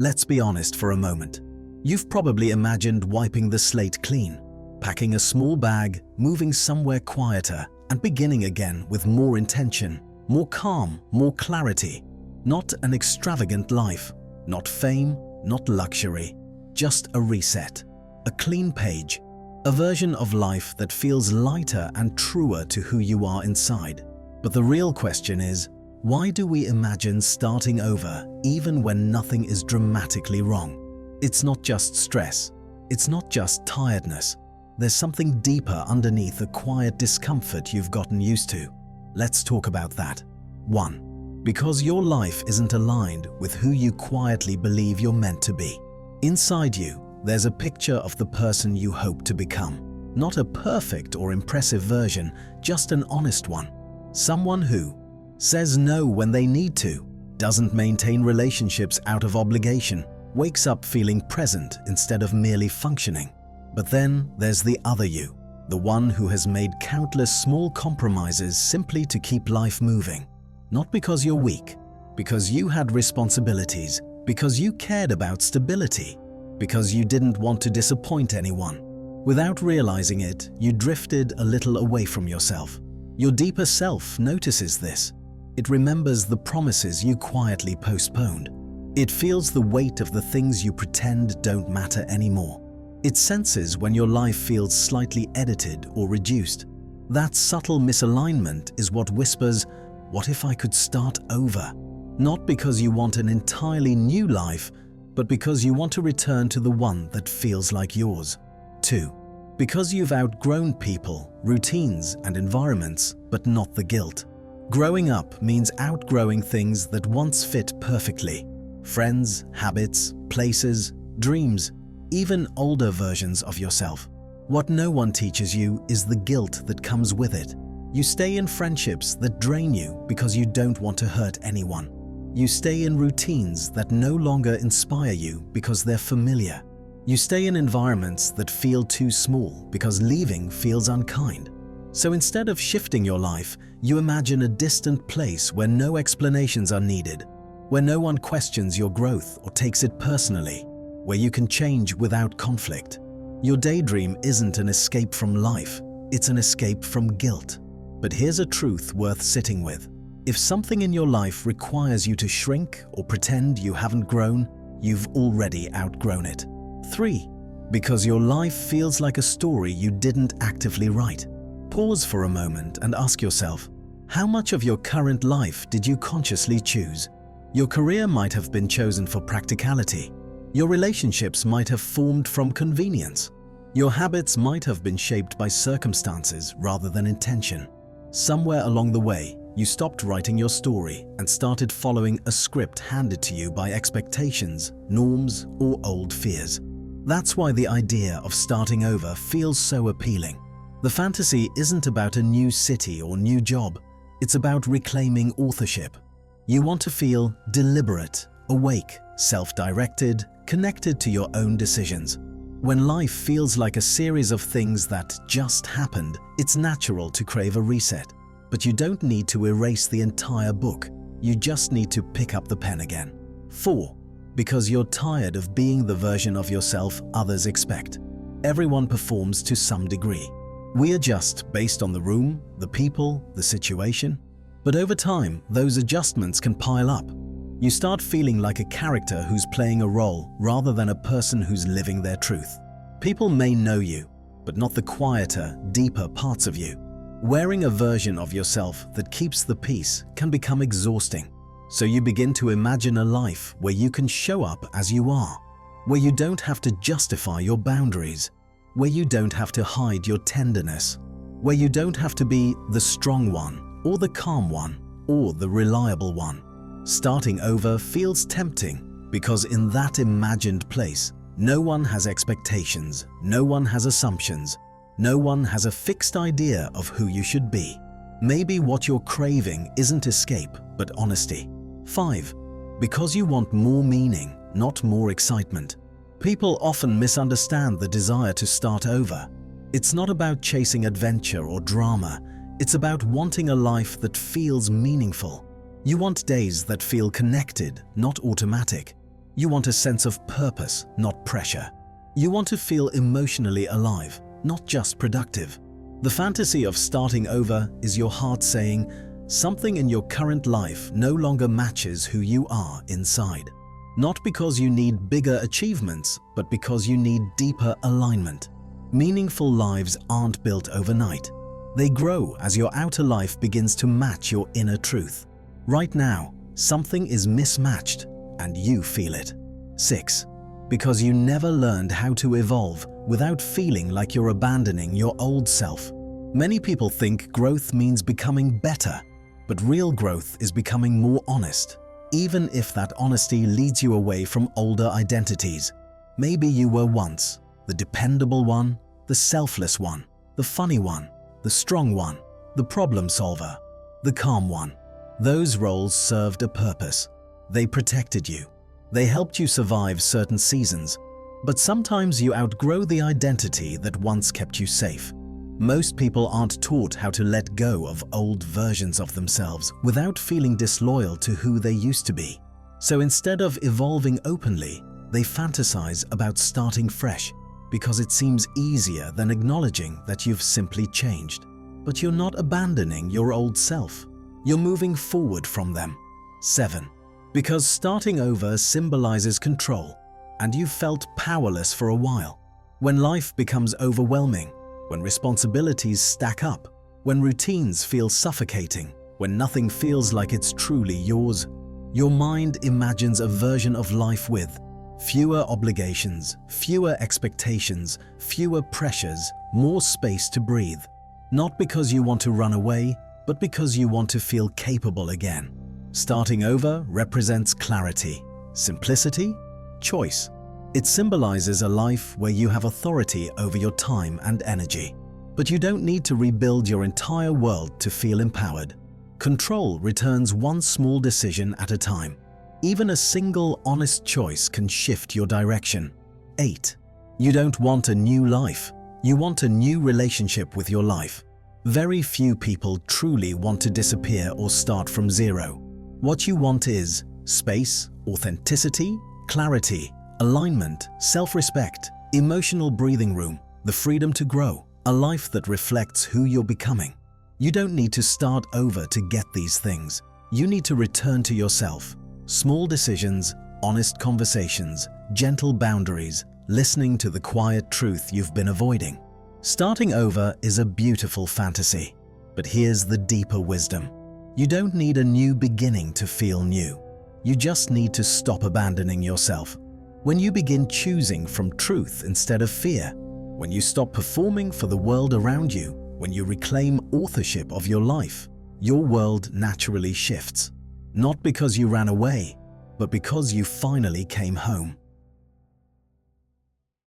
Let's be honest for a moment. You've probably imagined wiping the slate clean, packing a small bag, moving somewhere quieter, and beginning again with more intention, more calm, more clarity. Not an extravagant life, not fame, not luxury, just a reset, a clean page, a version of life that feels lighter and truer to who you are inside. But the real question is, why do we imagine starting over even when nothing is dramatically wrong? It's not just stress. It's not just tiredness. There's something deeper underneath the quiet discomfort you've gotten used to. Let's talk about that. 1. Because your life isn't aligned with who you quietly believe you're meant to be. Inside you, there's a picture of the person you hope to become. Not a perfect or impressive version, just an honest one. Someone who says no when they need to, doesn't maintain relationships out of obligation, wakes up feeling present instead of merely functioning. But then there's the other you, the one who has made countless small compromises simply to keep life moving. Not because you're weak, because you had responsibilities, because you cared about stability, because you didn't want to disappoint anyone. Without realizing it, you drifted a little away from yourself. Your deeper self notices this. It remembers the promises you quietly postponed. It feels the weight of the things you pretend don't matter anymore. It senses when your life feels slightly edited or reduced. That subtle misalignment is what whispers, "What if I could start over?" Not because you want an entirely new life, but because you want to return to the one that feels like yours. 2. Because you've outgrown people, routines, and environments, but not the guilt. Growing up means outgrowing things that once fit perfectly. Friends, habits, places, dreams, even older versions of yourself. What no one teaches you is the guilt that comes with it. You stay in friendships that drain you because you don't want to hurt anyone. You stay in routines that no longer inspire you because they're familiar. You stay in environments that feel too small because leaving feels unkind. So instead of shifting your life, you imagine a distant place where no explanations are needed, where no one questions your growth or takes it personally, where you can change without conflict. Your daydream isn't an escape from life, it's an escape from guilt. But here's a truth worth sitting with. If something in your life requires you to shrink or pretend you haven't grown, you've already outgrown it. 3. Because your life feels like a story you didn't actively write. Pause for a moment and ask yourself, how much of your current life did you consciously choose? Your career might have been chosen for practicality. Your relationships might have formed from convenience. Your habits might have been shaped by circumstances rather than intention. Somewhere along the way, you stopped writing your story and started following a script handed to you by expectations, norms, or old fears. That's why the idea of starting over feels so appealing. The fantasy isn't about a new city or new job. It's about reclaiming authorship. You want to feel deliberate, awake, self-directed, connected to your own decisions. When life feels like a series of things that just happened, it's natural to crave a reset. But you don't need to erase the entire book. You just need to pick up the pen again. 4. Because you're tired of being the version of yourself others expect. Everyone performs to some degree. We adjust based on the room, the people, the situation. But over time, those adjustments can pile up. You start feeling like a character who's playing a role rather than a person who's living their truth. People may know you, but not the quieter, deeper parts of you. Wearing a version of yourself that keeps the peace can become exhausting. So you begin to imagine a life where you can show up as you are, where you don't have to justify your boundaries, where you don't have to hide your tenderness, where you don't have to be the strong one, or the calm one, or the reliable one. Starting over feels tempting because in that imagined place, no one has expectations, no one has assumptions, no one has a fixed idea of who you should be. Maybe what you're craving isn't escape, but honesty. 5. Because you want more meaning, not more excitement. People often misunderstand the desire to start over. It's not about chasing adventure or drama. It's about wanting a life that feels meaningful. You want days that feel connected, not automatic. You want a sense of purpose, not pressure. You want to feel emotionally alive, not just productive. The fantasy of starting over is your heart saying, something in your current life no longer matches who you are inside. Not because you need bigger achievements, but because you need deeper alignment. Meaningful lives aren't built overnight. They grow as your outer life begins to match your inner truth. Right now, something is mismatched, and you feel it. 6. Because you never learned how to evolve without feeling like you're abandoning your old self. Many people think growth means becoming better, but real growth is becoming more honest, even if that honesty leads you away from older identities. Maybe you were once the dependable one, the selfless one, the funny one, the strong one, the problem solver, the calm one. Those roles served a purpose. They protected you. They helped you survive certain seasons, but sometimes you outgrow the identity that once kept you safe. Most people aren't taught how to let go of old versions of themselves without feeling disloyal to who they used to be. So instead of evolving openly, they fantasize about starting fresh because it seems easier than acknowledging that you've simply changed. But you're not abandoning your old self. You're moving forward from them. 7. Because starting over symbolizes control, and you've felt powerless for a while. When life becomes overwhelming, when responsibilities stack up, when routines feel suffocating, when nothing feels like it's truly yours, your mind imagines a version of life with fewer obligations, fewer expectations, fewer pressures, more space to breathe. Not because you want to run away, but because you want to feel capable again. Starting over represents clarity, simplicity, choice. It symbolizes a life where you have authority over your time and energy. But you don't need to rebuild your entire world to feel empowered. Control returns one small decision at a time. Even a single honest choice can shift your direction. 8. You don't want a new life. You want a new relationship with your life. Very few people truly want to disappear or start from zero. What you want is space, authenticity, clarity, alignment, self-respect, emotional breathing room, the freedom to grow, a life that reflects who you're becoming. You don't need to start over to get these things. You need to return to yourself. Small decisions, honest conversations, gentle boundaries, listening to the quiet truth you've been avoiding. Starting over is a beautiful fantasy, but here's the deeper wisdom. You don't need a new beginning to feel new. You just need to stop abandoning yourself. When you begin choosing from truth instead of fear, when you stop performing for the world around you, when you reclaim authorship of your life, your world naturally shifts. Not because you ran away, but because you finally came home.